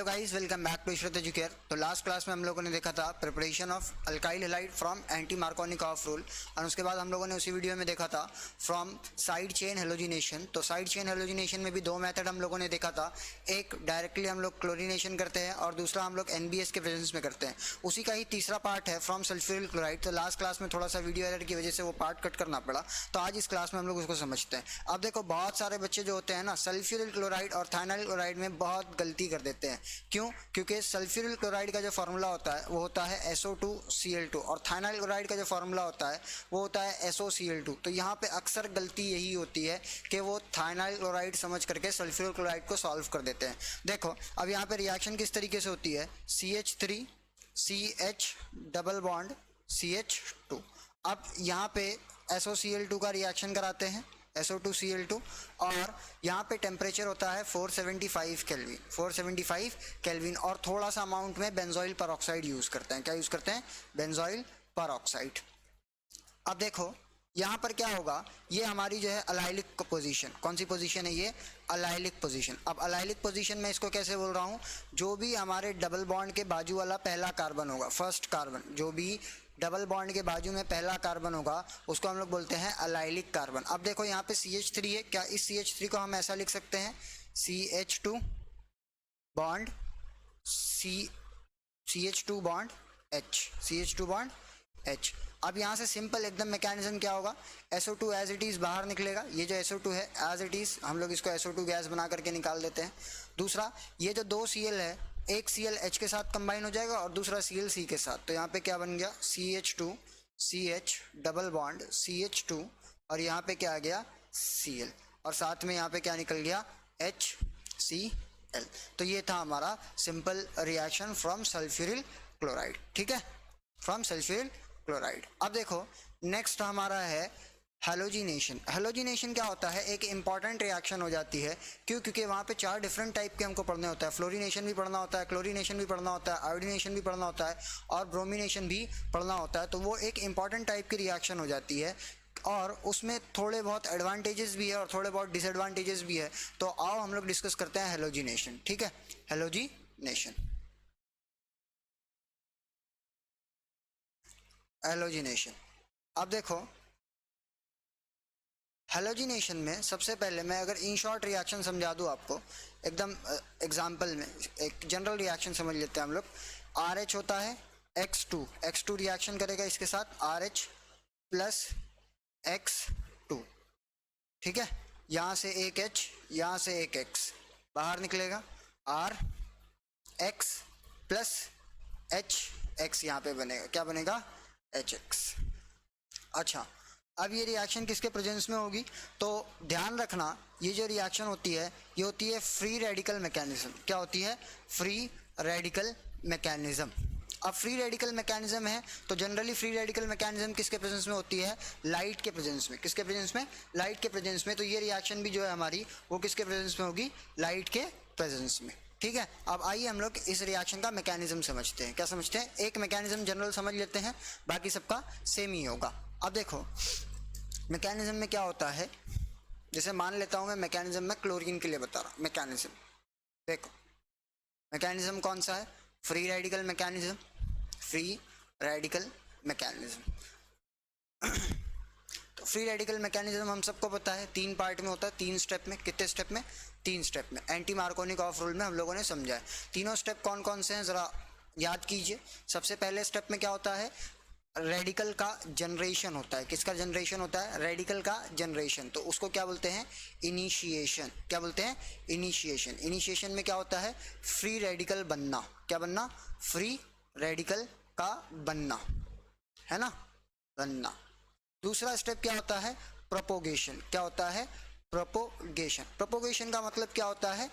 Hello guys, welcome back to Ishrat Educare. तो last class में हम लोगों ने देखा था preparation of alkyl halide from anti Markovnikov rule, और उसके बाद हम लोगों ने उसी वीडियो में देखा था फ्रॉम साइड चेन हेलोजिनेशन। तो साइड चेन हेलोजिनेशन में भी दो मेथड हम लोगों ने देखा था, एक डायरेक्टली हम लोग क्लोरीनेशन करते हैं और दूसरा हम लोग एनबीएस के प्रेजेंस में करते हैं। उसी का ही तीसरा पार्ट है फ्रॉम सल्फ्यूरिल क्लोराइड। तो लास्ट क्लास में थोड़ा सा वीडियो एरर की वजह से वो पार्ट कट करना पड़ा, तो आज इस क्लास में हम लोग उसको समझते हैं। अब देखो, बहुत सारे बच्चे जो होते हैं ना, सल्फ्यूरिल क्लोराइड और थाइनाइल क्लोराइड में बहुत गलती कर देते हैं। क्यों? क्योंकि सल्फ्यूरिल क्लोराइड का जो फार्मूला होता है वो होता है SO2Cl2 और थाइनाइल क्लोराइड का जो फार्मूला होता है वो होता है SOCl2। तो यहाँ पे अक्सर गलती यही होती है कि वो थाइनाइल क्लोराइड समझ करके सल्फ्यूरिल क्लोराइड को सॉल्व कर देते हैं। देखो अब यहाँ पे रिएक्शन किस तरीके से होती है, CH3 CH double bond CH2। अब यहाँ पे SOCl2 का रिएक्शन कराते हैं, SO2Cl2, और यहाँ पे टेम्परेचर होता है 475 केल्विन, 475 केल्विन, और थोड़ा सा अमाउंट में बेंजोइल परऑक्साइड यूज़ करते हैं। क्या यूज़ करते हैं? Benzoyl peroxide. अब देखो यहाँ पर क्या होगा, ये हमारी जो है अलाइलिक पोजीशन, कौन सी पोजीशन है ये? Allylic position. अब अलाइलिक पोजीशन में इसको कैसे बोल रहा हूँ, जो भी हमारे डबल बॉन्ड के बाजू वाला पहला कार्बन होगा, फर्स्ट कार्बन, जो भी डबल बॉन्ड के बाजू में पहला कार्बन होगा उसको हम लोग बोलते हैं अलाइलिक कार्बन। अब देखो यहाँ पे CH3 है, क्या इस CH3 को हम ऐसा लिख सकते हैं, CH2 bond CH2 bond H, CH2 bond H। अब यहाँ से सिंपल एकदम मैकेनिज्म क्या होगा, SO2 एज इट इज़ बाहर निकलेगा, ये जो SO2 है एज इट इज़ हम लोग इसको SO2 गैस बना करके निकाल देते हैं। दूसरा, ये जो दो Cl है, एक Cl H के साथ कंबाइन हो जाएगा और दूसरा Cl C के साथ, तो यहाँ पे क्या बन गया, CH2 CH double bond CH2, और यहाँ पे क्या आ गया, Cl, और साथ में यहाँ पे क्या निकल गया, HCl। तो ये था हमारा simple reaction from sulphuryl chloride. ठीक है, फ्रॉम सल्फ्यूरिल क्लोराइड। अब देखो नेक्स्ट हमारा है हेलोजिनेशन। हेलोजिनेशन क्या होता है, एक इंपॉर्टेंट रिएक्शन हो जाती है। क्यों? क्योंकि वहाँ पे 4 डिफरेंट टाइप के हमको पढ़ने होता है। फ्लोरिनेशन भी पढ़ना होता है, क्लोरिनेशन भी पढ़ना होता है, आयोडीनेशन भी पढ़ना होता है, और ब्रोमिनेशन भी पढ़ना होता है। तो वो एक इंपॉर्टेंट टाइप की रिएक्शन हो जाती है, और उसमें थोड़े बहुत एडवांटेजेस भी है और थोड़े बहुत डिसएडवांटेजेस भी है। तो आओ हम लोग डिस्कस करते हैं हेलोजिनेशन। ठीक है, हेलोजिनेशन। हेलोजिनेशन, अब देखो हेलोजिनेशन में सबसे पहले मैं अगर इन शॉर्ट रिएक्शन समझा दूँ आपको एकदम एग्जांपल में, एक जनरल रिएक्शन समझ लेते हैं हम लोग। RH होता है X2 रिएक्शन करेगा इसके साथ RH प्लस X2। ठीक है, यहाँ से एक H, यहाँ से एक X बाहर निकलेगा, R X प्लस HX यहाँ पे बनेगा, क्या बनेगा, HX। अच्छा, अब ये रिएक्शन किसके प्रेजेंस में होगी, तो ध्यान रखना ये जो रिएक्शन होती है ये होती है फ्री रेडिकल मैकेनिज्म। क्या होती है? Free radical mechanism. अब फ्री रेडिकल मैकेनिज्म है तो जनरली फ्री रेडिकल मैकेनिज्म किसके प्रेजेंस में होती है, लाइट के प्रेजेंस में। किसके प्रेजेंस में? लाइट के प्रेजेंस में। तो ये रिएक्शन भी जो है हमारी वो किसके प्रेजेंस में होगी, लाइट के प्रेजेंस में। ठीक है, अब आइए हम लोग इस रिएक्शन का मैकेनिज्म समझते हैं। क्या समझते हैं? एक मैकेनिज्म जनरल समझ लेते हैं, बाकी सबका सेम ही होगा। अब देखो मैकेनिज्म में क्या होता है, जैसे मान लेता हूँ मैं मैकेनिज्म में क्लोरीन के लिए बता रहा हूँ मैकेनिज्म। देखो मैकेनिज्म कौन सा है, free radical mechanism, free radical mechanism. तो फ्री रेडिकल मैकेनिज्म हम सबको पता है 3 पार्ट में होता है, 3 स्टेप में। कितने स्टेप में? 3 स्टेप में। एंटी मार्कोनिकॉफ रूल में हम लोगों ने समझा है। तीनों स्टेप कौन कौन से हैं ज़रा याद कीजिए। सबसे पहले स्टेप में क्या होता है, रेडिकल का जनरेशन होता है। किसका जनरेशन होता है? रेडिकल का जनरेशन। तो उसको क्या बोलते हैं, इनिशिएशन। क्या बोलते हैं? इनिशिएशन। इनिशिएशन में क्या होता है, फ्री रेडिकल बनना। क्या बनना? फ्री रेडिकल का बनना, है ना, बनना। दूसरा स्टेप क्या होता है, प्रोपोगेशन। क्या होता है? प्रोपोगेशन। प्रोपोगेशन का मतलब क्या होता है,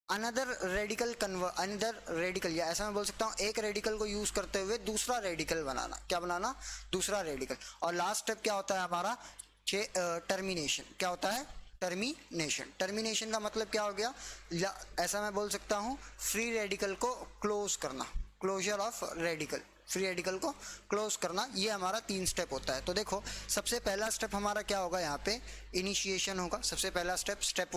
अनदर रेडिकल, या ऐसा मैं बोल सकता हूँ एक रेडिकल को यूज करते हुए दूसरा रेडिकल बनाना। क्या बनाना? दूसरा रेडिकल। और लास्ट स्टेप क्या होता है हमारा, टर्मिनेशन। क्या होता है? टर्मिनेशन। टर्मिनेशन का मतलब क्या हो गया, ऐसा मैं बोल सकता हूँ फ्री रेडिकल को क्लोज करना, closure of radical, free radical को क्लोज करना। ये हमारा 3 स्टेप होता है। तो देखो सबसे पहला स्टेप हमारा क्या होगा, यहाँ पे इनिशिएशन होगा। सबसे पहला स्टेप, स्टेप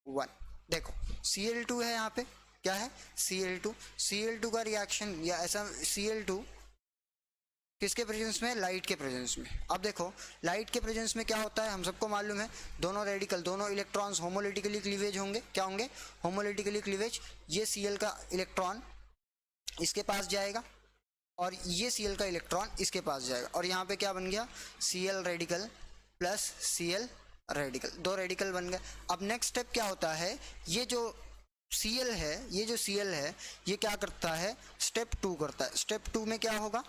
1। देखो Cl2 है यहाँ पे, क्या है Cl2। Cl2 का रिएक्शन या ऐसा Cl2 किसके प्रेजेंस में, लाइट के प्रेजेंस में। अब देखो लाइट के प्रेजेंस में क्या होता है, हम सबको मालूम है दोनों रेडिकल, दोनों इलेक्ट्रॉन्स होमोलिटिकली क्लीवेज होंगे, क्या होंगे, होमोलिटिकली क्लीवेज। ये Cl का इलेक्ट्रॉन इसके पास जाएगा और ये Cl का इलेक्ट्रॉन इसके पास जाएगा, और यहाँ पे क्या बन गया, Cl radical plus Cl radical, दो रेडिकल बन गए। अब नेक्स्ट स्टेप क्या होता है, ये जो Cl है, ये जो Cl है ये क्या करता है, स्टेप 2 करता है। स्टेप 2 में क्या होगा,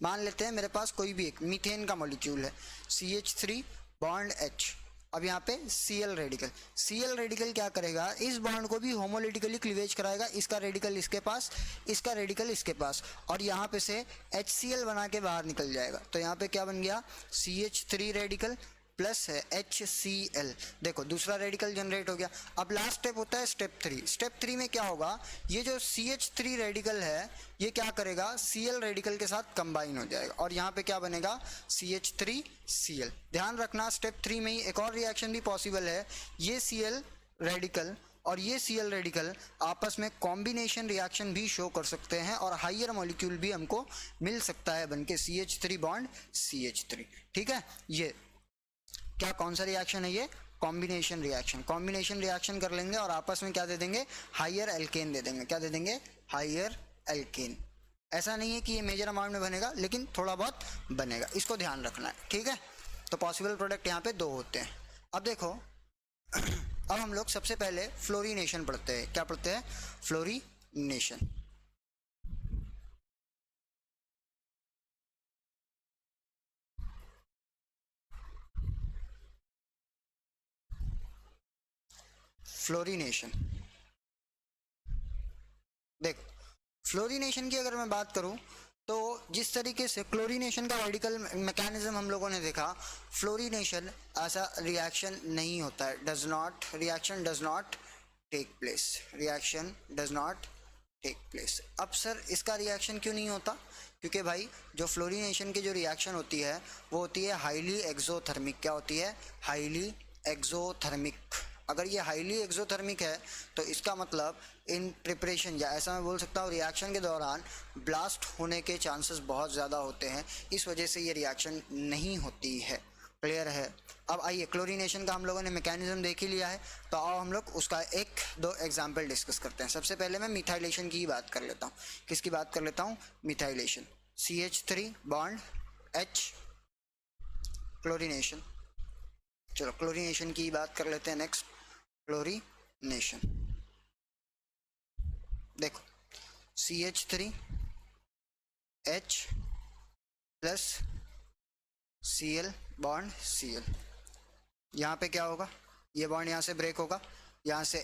मान लेते हैं मेरे पास कोई भी एक मीथेन का मॉलिक्यूल है, CH3 बॉन्ड H। अब यहाँ पे Cl रेडिकल क्या करेगा, इस बॉन्ड को भी होमोलिटिकली क्लीवेज कराएगा, इसका रेडिकल इसके पास, इसका रेडिकल इसके पास, और यहाँ पे से HCl बना के बाहर निकल जाएगा। तो यहाँ पे क्या बन गया, CH3 रेडिकल प्लस है HCl। देखो दूसरा रेडिकल जनरेट हो गया। अब लास्ट स्टेप होता है स्टेप 3। स्टेप 3 में क्या होगा, ये जो CH3 रेडिकल है ये क्या करेगा, Cl रेडिकल के साथ कंबाइन हो जाएगा, और यहाँ पे क्या बनेगा, CH3Cl। ध्यान रखना स्टेप 3 में ही एक और रिएक्शन भी पॉसिबल है, ये Cl रेडिकल और ये Cl रेडिकल आपस में कॉम्बिनेशन रिएक्शन भी शो कर सकते हैं, और हाइयर मॉलिक्यूल भी हमको मिल सकता है बनके CH3 बॉन्ड CH3। ठीक है, ये क्या कौन सा रिएक्शन है, ये कॉम्बिनेशन रिएक्शन। कॉम्बिनेशन रिएक्शन कर लेंगे और आपस में क्या दे देंगे, हाइयर एल्केन दे देंगे। क्या दे देंगे, हाइयर एल्केन। ऐसा नहीं है कि ये मेजर अमाउंट में बनेगा, लेकिन थोड़ा बहुत बनेगा, इसको ध्यान रखना है। ठीक है, तो पॉसिबल प्रोडक्ट यहाँ पे 2 होते हैं। अब देखो अब हम लोग सबसे पहले फ्लोरीनेशन पढ़ते हैं। क्या पढ़ते हैं, फ्लोरीनेशन। फ्लोरीनेशन, देखो फ्लोरीनेशन की अगर मैं बात करूं तो जिस तरीके से क्लोरीनेशन का रेडिकल मैकेनिज्म हम लोगों ने देखा, फ्लोरीनेशन ऐसा रिएक्शन नहीं होता है, reaction does not take place, reaction does not take place. अब सर इसका रिएक्शन क्यों नहीं होता, क्योंकि भाई जो फ्लोरीनेशन की जो रिएक्शन होती है वो होती है हाईली एक्सोथर्मिक। क्या होती है, हाईली एक्सोथर्मिक। अगर ये हाईली एक्सोथर्मिक है तो इसका मतलब इन प्रिपरेशन, या ऐसा मैं बोल सकता हूँ रिएक्शन के दौरान ब्लास्ट होने के चांसेस बहुत ज़्यादा होते हैं, इस वजह से ये रिएक्शन नहीं होती है। क्लियर है। अब आइए क्लोरीनेशन का हम लोगों ने मैकेनिज्म देख ही लिया है, तो आओ हम लोग उसका 1-2 एग्जाम्पल डिस्कस करते हैं। सबसे पहले मैं मिथाइलेशन की बात कर लेता हूँ। किसकी बात कर लेता हूँ, methylation. CH3 bond H, chlorination. चलो क्लोरीनेशन की बात कर लेते हैं। नेक्स्ट क्लोरीनेशन, देखो CH3 H plus Cl bond Cl, यहाँ पे क्या होगा, ये बॉन्ड यहाँ से ब्रेक होगा, यहाँ से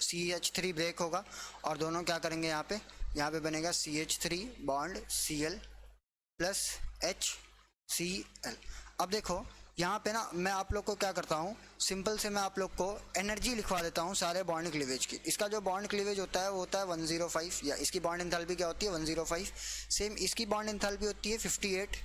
CH3 ब्रेक होगा, और दोनों क्या करेंगे, यहाँ पे बनेगा CH3 bond Cl plus HCl। अब देखो यहाँ पे ना मैं आप लोग को क्या करता हूँ, सिंपल से मैं आप लोग को एनर्जी लिखवा देता हूँ सारे बॉन्ड क्लीवेज की। इसका जो बॉन्ड क्लीवेज होता है वो होता है 105, या इसकी बॉन्ड एंथैल्पी क्या होती है 105। सेम इसकी बॉन्ड एंथैल्पी होती है 58,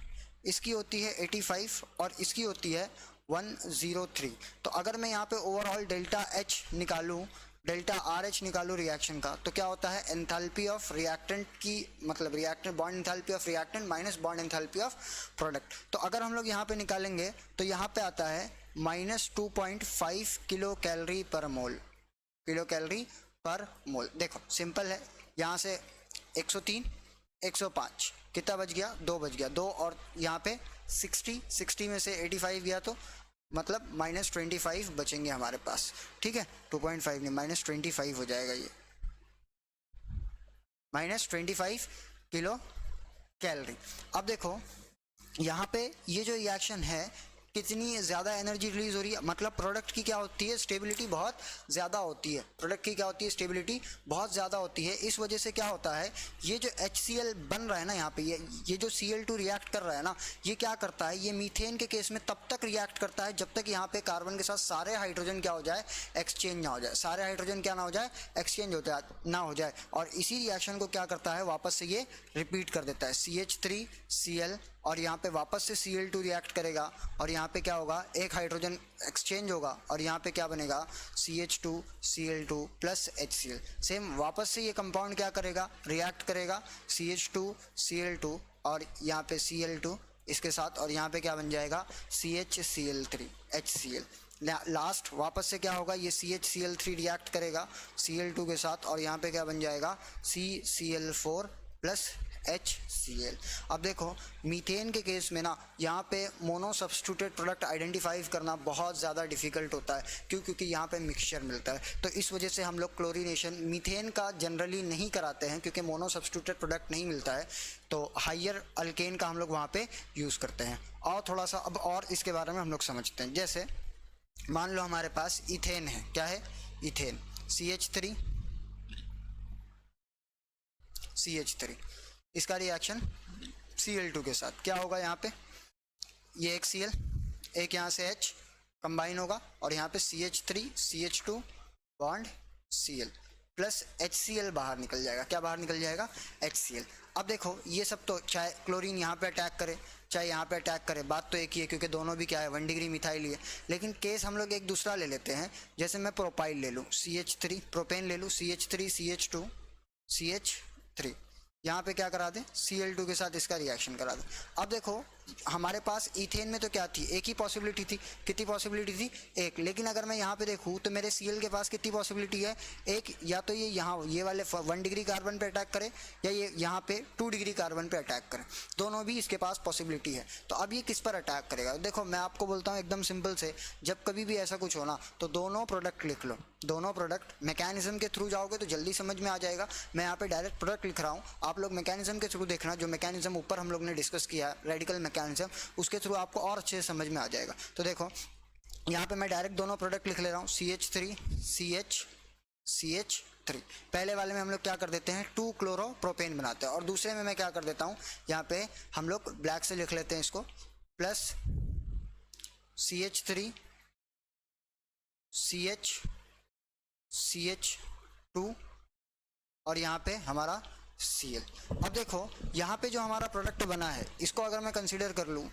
इसकी होती है 85, और इसकी होती है 103। तो अगर मैं यहाँ पे ओवरऑल डेल्टा H निकालूँ, डेल्टा RH निकालू रिएक्शन का, तो क्या होता है, एंथैल्पी ऑफ रिएक्टेंट की, मतलब reactant bond enthalpy of reactant minus bond enthalpy of product. तो अगर हम लोग यहाँ पे निकालेंगे तो यहाँ पे आता है -2.5 किलो कैलोरी पर मोल, किलो कैलोरी पर मोल। देखो सिंपल है, यहाँ से 103 105 कितना बच गया, 2 बच गया, 2 और यहाँ पे 60 में से 85 गया, तो मतलब -25 बचेंगे हमारे पास। ठीक है, 2.5 नहीं -25 हो जाएगा, ये -25 किलो कैलोरी। अब देखो यहाँ पे ये जो रिएक्शन है कितनी ज़्यादा एनर्जी रिलीज हो रही है, मतलब प्रोडक्ट की क्या होती है, स्टेबिलिटी बहुत ज़्यादा होती है। प्रोडक्ट की क्या होती है, स्टेबिलिटी बहुत ज़्यादा होती है। इस वजह से क्या होता है, ये जो HCl बन रहा है ना यहाँ पे, ये जो Cl2 रिएक्ट कर रहा है ना, ये क्या करता है, ये मीथेन के केस में तब तक रिएक्ट करता है जब तक यहाँ पे कार्बन के साथ सारे हाइड्रोजन क्या हो जाए, एक्सचेंज ना हो जाए, सारे हाइड्रोजन क्या ना हो जाए, एक्सचेंज ना हो जाए। और इसी रिएक्शन को क्या करता है, वापस से ये रिपीट कर देता है, CH3Cl और यहाँ पे वापस से Cl2 रिएक्ट करेगा और यहाँ पे क्या होगा, एक हाइड्रोजन एक्सचेंज होगा और यहाँ पे क्या बनेगा, CH2 Cl2 plus HCl। Same वापस से ये कंपाउंड क्या करेगा, रिएक्ट करेगा CH2 Cl2 और यहाँ पे Cl2 इसके साथ और यहाँ पे क्या बन जाएगा, CHCl3 HCl। लास्ट वापस से क्या होगा, ये CHCl3 रिएक्ट करेगा Cl2 के साथ और यहाँ पे क्या बन जाएगा, CCl4 प्लस HCl। अब देखो मीथेन के केस में ना यहाँ पे मोनो सब्स्टिट्यूटेड प्रोडक्ट आइडेंटिफाई करना बहुत ज़्यादा डिफिकल्ट होता है। क्यों? क्योंकि यहाँ पे मिक्सचर मिलता है। तो इस वजह से हम लोग क्लोरीनेशन मीथेन का जनरली नहीं कराते हैं क्योंकि मोनो सब्स्टिट्यूटेड प्रोडक्ट नहीं मिलता है, तो हाइयर अल्केन का हम लोग वहाँ पे यूज़ करते हैं। और थोड़ा सा अब और इसके बारे में हम लोग समझते हैं। जैसे मान लो हमारे पास इथेन है, क्या है, इथेन, CH3 इसका रिएक्शन Cl2 के साथ क्या होगा, यहाँ पे ये एक Cl, एक यहाँ से H कंबाइन होगा और यहाँ पे CH3 CH2 bond Cl plus HCl बाहर निकल जाएगा। क्या बाहर निकल जाएगा, HCl। अब देखो ये सब तो चाहे क्लोरीन यहाँ पे अटैक करे चाहे यहाँ पे अटैक करे, बात तो एक ही है क्योंकि दोनों भी क्या है, 1 डिग्री मिथाइल ही है। लेकिन केस हम लोग एक दूसरा ले लेते हैं। जैसे मैं प्रोपाइल ले लूँ, CH3 प्रोपेन ले लूँ, CH3 CH2 CH3, यहाँ पे क्या करा दें, Cl2 के साथ इसका रिएक्शन करा दें। अब देखो हमारे पास इथेन में तो क्या थी, एक ही पॉसिबिलिटी थी। कितनी पॉसिबिलिटी थी, एक। लेकिन अगर मैं यहाँ पे देखूँ तो मेरे Cl के पास कितनी पॉसिबिलिटी है, एक। या तो ये यहाँ ये वाले 1 डिग्री कार्बन पे अटैक करे या ये यहाँ पे 2 डिग्री कार्बन पे अटैक करे, दोनों भी इसके पास पॉसिबिलिटी है। तो अब ये किस पर अटैक करेगा, देखो मैं आपको बोलता हूँ एकदम सिंपल से, जब कभी भी ऐसा कुछ हो ना तो दोनों प्रोडक्ट लिख लो। दोनों प्रोडक्ट मैकेनिज्म के थ्रू जाओगे तो जल्दी समझ में आ जाएगा। मैं यहाँ पे डायरेक्ट प्रोडक्ट लिख रहा हूँ, आप लोग मैकेनिज्म के थ्रू देखना। जो मैकेनिज्म ऊपर हम लोग ने डिस्कस किया है, रेडिकल मैकेनिज्म, उसके थ्रू आपको और अच्छे से समझ में आ जाएगा। तो देखो यहाँ पे मैं डायरेक्ट दोनों प्रोडक्ट लिख ले रहा हूँ, CH3 CH3। पहले वाले में हम लोग क्या कर देते हैं, 2 क्लोरोप्रोपेन बनाते हैं और दूसरे में मैं क्या कर देता हूँ, यहाँ पे हम लोग ब्लैक से लिख लेते हैं इसको, प्लस CH3 CH2 और यहाँ पे हमारा Cl। अब देखो यहाँ पे जो हमारा प्रोडक्ट बना है इसको अगर मैं कंसीडर कर लूँ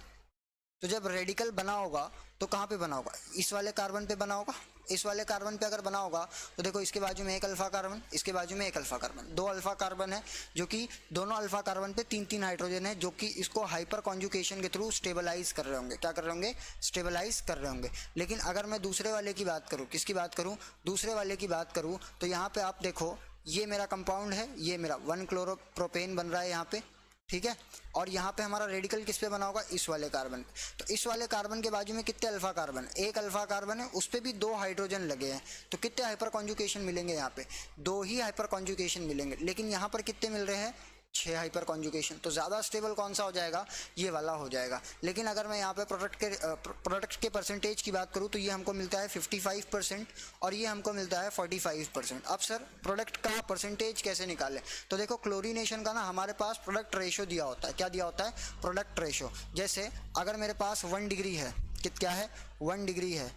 तो जब रेडिकल बना होगा तो कहाँ पे बना होगा, इस वाले कार्बन पे बना होगा। इस वाले कार्बन पे अगर बना होगा तो देखो इसके बाजू में एक अल्फा कार्बन, इसके बाजू में एक अल्फा कार्बन, 2 अल्फा कार्बन है, जो कि दोनों अल्फा कार्बन पे 3-3 हाइड्रोजन है, जो कि इसको हाइपर कॉन्जुगेशन के थ्रू स्टेबलाइज कर रहे होंगे। क्या कर रहे होंगे, स्टेबलाइज कर रहे होंगे। लेकिन अगर मैं दूसरे वाले की बात करूँ, किसकी बात करूँ, दूसरे वाले की बात करूँ, तो यहाँ पे आप देखो ये मेरा कंपाउंड है, ये मेरा 1 क्लोरोप्रोपेन बन रहा है यहाँ पे, ठीक है। और यहाँ पे हमारा रेडिकल किस पे बना होगा, इस वाले कार्बन। तो इस वाले कार्बन के बाजू में कितने अल्फा कार्बन, एक अल्फा कार्बन है, उस पे भी 2 हाइड्रोजन लगे हैं। तो कितने हाइपर कॉन्जुगेशन मिलेंगे, यहाँ पे 2 ही हाइपर कॉन्जुगेशन मिलेंगे। लेकिन यहाँ पर कितने मिल रहे हैं, 6 हाइपर कॉन्जुगेशन। तो ज़्यादा स्टेबल कौन सा हो जाएगा, ये वाला हो जाएगा। लेकिन अगर मैं यहाँ पे प्रोडक्ट के परसेंटेज की बात करूँ तो ये हमको मिलता है 55% और ये हमको मिलता है 45%। अब सर प्रोडक्ट का परसेंटेज कैसे निकालें, तो देखो क्लोरीनेशन का ना हमारे पास प्रोडक्ट रेशो दिया होता है। क्या दिया होता है, प्रोडक्ट रेशो। जैसे अगर मेरे पास 1 डिग्री है, क्या है, 1 डिग्री है,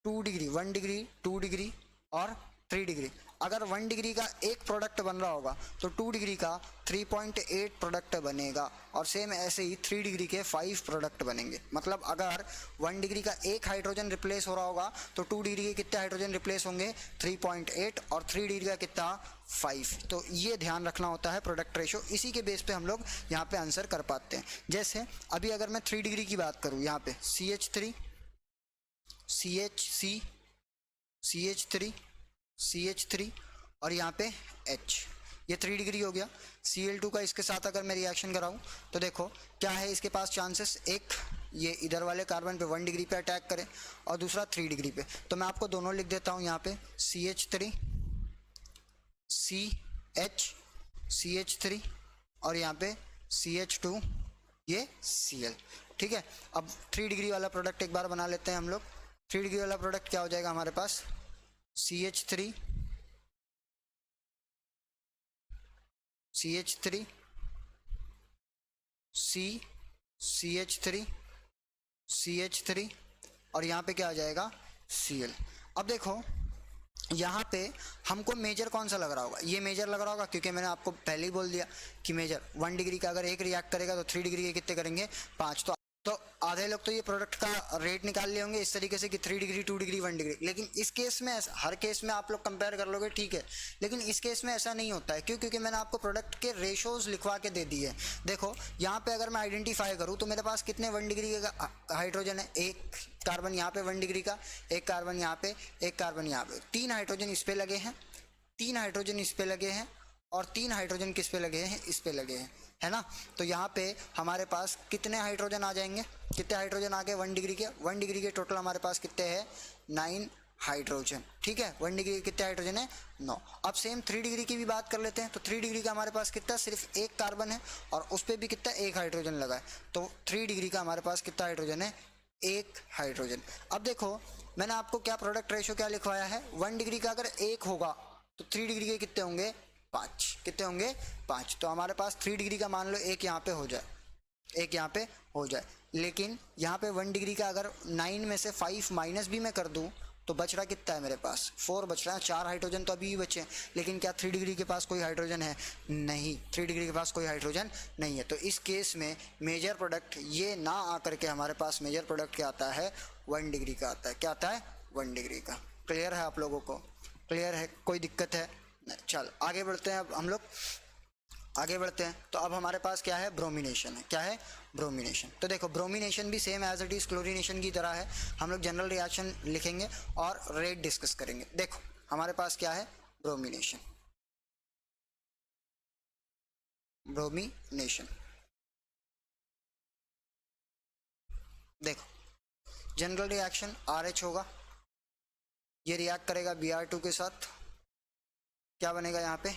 2 डिग्री, 1 डिग्री, 2 डिग्री और 3 डिग्री। अगर 1 डिग्री का एक प्रोडक्ट बन रहा होगा तो 2 डिग्री का 3.8 प्रोडक्ट बनेगा और सेम ऐसे ही 3 डिग्री के 5 प्रोडक्ट बनेंगे। मतलब अगर 1 डिग्री का एक हाइड्रोजन रिप्लेस हो रहा होगा तो 2 डिग्री के कितने हाइड्रोजन रिप्लेस होंगे, 3.8 और 3 डिग्री का कितना, 5। तो ये ध्यान रखना होता है प्रोडक्ट रेशो। इसी के बेस पे हम लोग यहाँ पे आंसर कर पाते हैं। जैसे अभी अगर मैं 3 डिग्री की बात करूँ, यहाँ पे CH3 CH3 और यहाँ पे H, ये 3 डिग्री हो गया। Cl2 का इसके साथ अगर मैं रिएक्शन कराऊँ तो देखो क्या है इसके पास चांसेस, एक ये इधर वाले कार्बन पे 1 डिग्री पे अटैक करे और दूसरा 3 डिग्री पे। तो मैं आपको दोनों लिख देता हूँ यहाँ पे, CH3 और यहाँ पे CH2 ये Cl, ठीक है। अब 3 डिग्री वाला प्रोडक्ट एक बार बना लेते हैं हम लोग। 3 डिग्री वाला प्रोडक्ट क्या हो जाएगा हमारे पास, CH3 CH3 और यहाँ पे क्या आ जाएगा, Cl। अब देखो यहाँ पे हमको मेजर कौन सा लग रहा होगा, ये मेजर लग रहा होगा, क्योंकि मैंने आपको पहले ही बोल दिया कि मेजर 1 डिग्री का अगर एक रिएक्ट करेगा तो 3 डिग्री के कितने करेंगे 5। तो आधे लोग तो ये प्रोडक्ट का रेट निकाल लिए होंगे इस तरीके से कि 3 डिग्री 2 डिग्री 1 डिग्री, लेकिन इस केस में हर केस में आप लोग कंपेयर कर लोगे ठीक है, लेकिन इस केस में ऐसा नहीं होता है। क्यों? क्योंकि मैंने आपको प्रोडक्ट के रेशोज लिखवा के दे दिए। देखो यहाँ पे अगर मैं आइडेंटिफाई करूँ तो मेरे पास कितने 1 डिग्री का हाइड्रोजन है, एक कार्बन यहाँ पे 1 डिग्री का, एक कार्बन यहाँ पे, एक कार्बन यहाँ पे, 3 हाइड्रोजन इस पे लगे हैं, 3 हाइड्रोजन इस पे लगे हैं, और 3 हाइड्रोजन किस पे लगे हैं, इस पे लगे हैं, है ना। तो यहाँ पे हमारे पास कितने हाइड्रोजन आ जाएंगे, कितने हाइड्रोजन आ गए 1 डिग्री के, 1 डिग्री के टोटल हमारे पास कितने हैं 9 हाइड्रोजन, ठीक है। 1 डिग्री के कितने हाइड्रोजन है 9। अब सेम 3 डिग्री की भी बात कर लेते हैं। तो 3 डिग्री का हमारे पास कितना, सिर्फ एक कार्बन है और उस पर भी कितना, एक हाइड्रोजन लगा है। तो 3 डिग्री का हमारे पास कितना हाइड्रोजन है, एक हाइड्रोजन। अब देखो मैंने आपको क्या प्रोडक्ट रेशो क्या लिखवाया है, 1 डिग्री का अगर एक होगा तो 3 डिग्री के कितने होंगे 5, कितने होंगे 5। तो हमारे पास 3 डिग्री का मान लो एक यहाँ पे हो जाए, एक यहाँ पे हो जाए, लेकिन यहाँ पे 1 डिग्री का अगर 9 में से 5 माइनस भी मैं कर दूँ तो बच रहा कितना है मेरे पास, 4 बच रहा है। 4 हाइड्रोजन तो अभी भी बचे हैं, लेकिन क्या 3 डिग्री के पास कोई हाइड्रोजन है, नहीं, 3 डिग्री के पास कोई हाइड्रोजन नहीं है। तो इस केस में मेजर प्रोडक्ट ये ना आकर के हमारे पास मेजर प्रोडक्ट क्या आता है 1 डिग्री का आता है। क्या आता है 1 डिग्री का। क्लियर है आप लोगों को, क्लियर है, कोई दिक्कत है? चल आगे बढ़ते हैं। अब हम लोग आगे बढ़ते हैं। तो अब हमारे पास क्या है, ब्रोमिनेशन है। क्या है, ब्रोमिनेशन। तो देखो ब्रोमिनेशन भी same as it is chlorination की तरह है। हम लोग जनरल रिएक्शन लिखेंगे और रेट डिस्कस करेंगे। देखो हमारे पास क्या है, ब्रोमिनेशन, ब्रोमिनेशन। देखो जनरल रिएक्शन RH होगा, ये रिएक्ट करेगा Br2 के साथ, क्या बनेगा यहाँ पे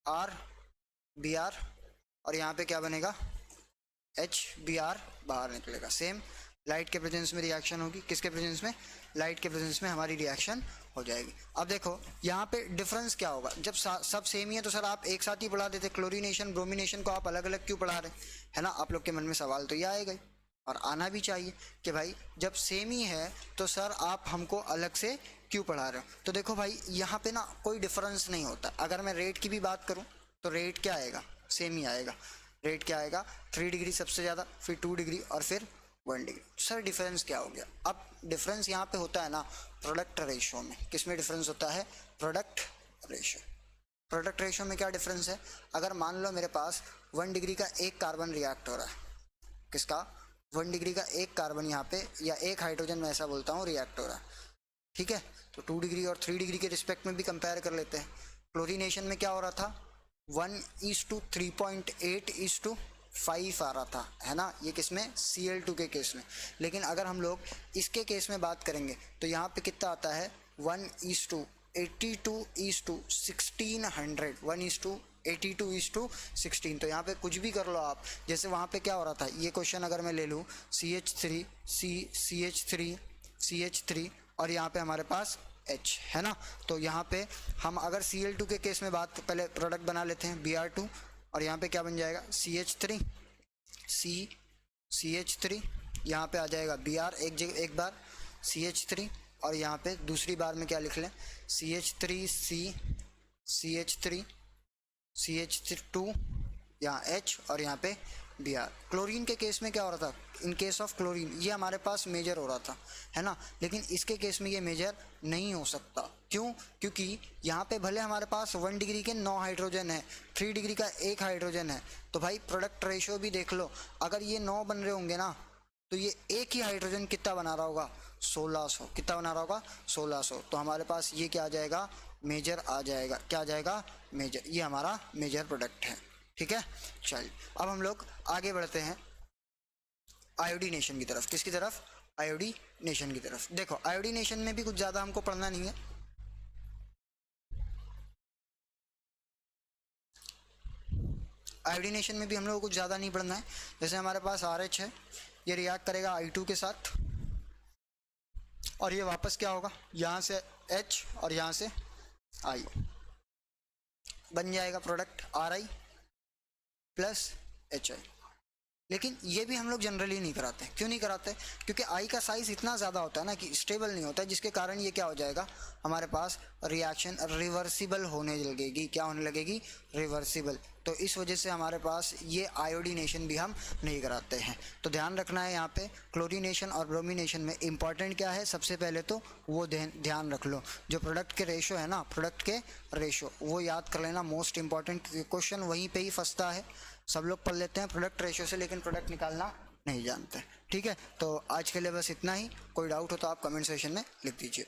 R Br, और यहाँ पे क्या बनेगा HBr, बाहर निकलेगा। सेम लाइट के प्रेजेंस में रिएक्शन होगी, किसके प्रेजेंस में, लाइट के प्रेजेंस में हमारी रिएक्शन हो जाएगी। अब देखो यहाँ पे डिफरेंस क्या होगा, जब सब सेम ही है तो सर आप एक साथ ही पढ़ा देते, क्लोरीनेशन ब्रोमिनेशन को आप अलग अलग क्यों पढ़ा रहे, है ना। आप लोग के मन में सवाल तो ये आएगा ही, और आना भी चाहिए कि भाई जब सेम ही है तो सर आप हमको अलग से क्यों पढ़ा रहे हो। तो देखो भाई यहाँ पे ना कोई डिफरेंस नहीं होता। अगर मैं रेट की भी बात करूँ तो रेट क्या आएगा, सेम ही आएगा। रेट क्या आएगा, 3 डिग्री सबसे ज़्यादा, फिर 2 डिग्री और फिर 1 डिग्री। सर डिफरेंस क्या हो गया। अब डिफरेंस यहाँ पे होता है ना प्रोडक्ट रेशो में। किस में डिफरेंस होता है, प्रोडक्ट रेशो। प्रोडक्ट रेशो में क्या डिफरेंस है, अगर मान लो मेरे पास 1 डिग्री का एक कार्बन रिएक्ट हो रहा है, किसका 1 डिग्री का एक कार्बन यहाँ पे, या एक हाइड्रोजन मैं ऐसा बोलता हूँ रिएक्ट हो रहा है, ठीक है। तो 2 डिग्री और 3 डिग्री के रिस्पेक्ट में भी कंपेयर कर लेते हैं। क्लोरीनेशन में क्या हो रहा था, 1:3.8:5 आ रहा था, है ना, ये किस में, Cl2 के केस में। लेकिन अगर हम लोग इसके केस में बात करेंगे तो यहाँ पे कितना आता है 1:82:1600, 1:82:16। तो यहाँ पे कुछ भी कर लो आप, जैसे वहाँ पे क्या हो रहा था, ये क्वेश्चन अगर मैं ले लूँ CH3 CH3 और यहाँ पे हमारे पास H, है ना। तो यहाँ पे हम अगर Cl2 के केस में बात, पहले प्रोडक्ट बना लेते हैं Br2, और यहाँ पे क्या बन जाएगा CH3 CH3, यहाँ पे आ जाएगा Br एक बार CH3, और यहाँ पे दूसरी बार में क्या लिख लें CH3 यहाँ H, और यहाँ पे Br। क्लोरीन के केस में क्या हो रहा था, इन केस ऑफ क्लोरीन ये हमारे पास मेजर हो रहा था, है ना, लेकिन इसके केस में ये मेजर नहीं हो सकता। क्यों, क्योंकि यहाँ पे भले हमारे पास 1 डिग्री के 9 हाइड्रोजन है, 3 डिग्री का एक हाइड्रोजन है, तो भाई प्रोडक्ट रेशियो भी देख लो, अगर ये 9 बन रहे होंगे ना तो ये एक ही हाइड्रोजन कितना बना रहा होगा 1600, कितना बना रहा होगा 1600। तो हमारे पास ये क्या आ जाएगा, मेजर आ जाएगा। क्या आ जाएगा, मेजर। ये हमारा मेजर प्रोडक्ट है, ठीक है। चलिए अब हम लोग आगे बढ़ते हैं आयोडीनेशन की तरफ। किसकी तरफ, आयोडीनेशन की तरफ। देखो आयोडीनेशन में भी कुछ ज़्यादा हमको पढ़ना नहीं है। आयोडीनेशन में भी हम लोग को कुछ ज़्यादा नहीं पढ़ना है। जैसे हमारे पास RH है, ये रिएक्ट करेगा I2 के साथ, और ये वापस क्या होगा, यहाँ से H और यहाँ से I, बन जाएगा प्रोडक्ट RI प्लस HI। लेकिन ये भी हम लोग जनरली नहीं कराते। क्यों नहीं कराते? क्योंकि आई का साइज़ इतना ज़्यादा होता है ना कि स्टेबल नहीं होता है, जिसके कारण ये क्या हो जाएगा, हमारे पास रिएक्शन रिवर्सिबल होने लगेगी। क्या होने लगेगी? रिवर्सिबल। तो इस वजह से हमारे पास ये आयोडीनेशन भी हम नहीं कराते हैं। तो ध्यान रखना है यहाँ पे क्लोरीनेशन और ब्रोमिनेशन में इंपॉर्टेंट क्या है। सबसे पहले तो वो ध्यान रख लो, जो प्रोडक्ट के रेशो है ना, प्रोडक्ट के रेशो वो याद कर लेना। मोस्ट इंपॉर्टेंट क्वेश्चन वहीं पे ही फंसता है। सब लोग पढ़ लेते हैं प्रोडक्ट रेशो से, लेकिन प्रोडक्ट निकालना नहीं जानते। ठीक है, तो आज के लिए बस इतना ही। कोई डाउट हो तो आप कमेंट सेशन में लिख दीजिए।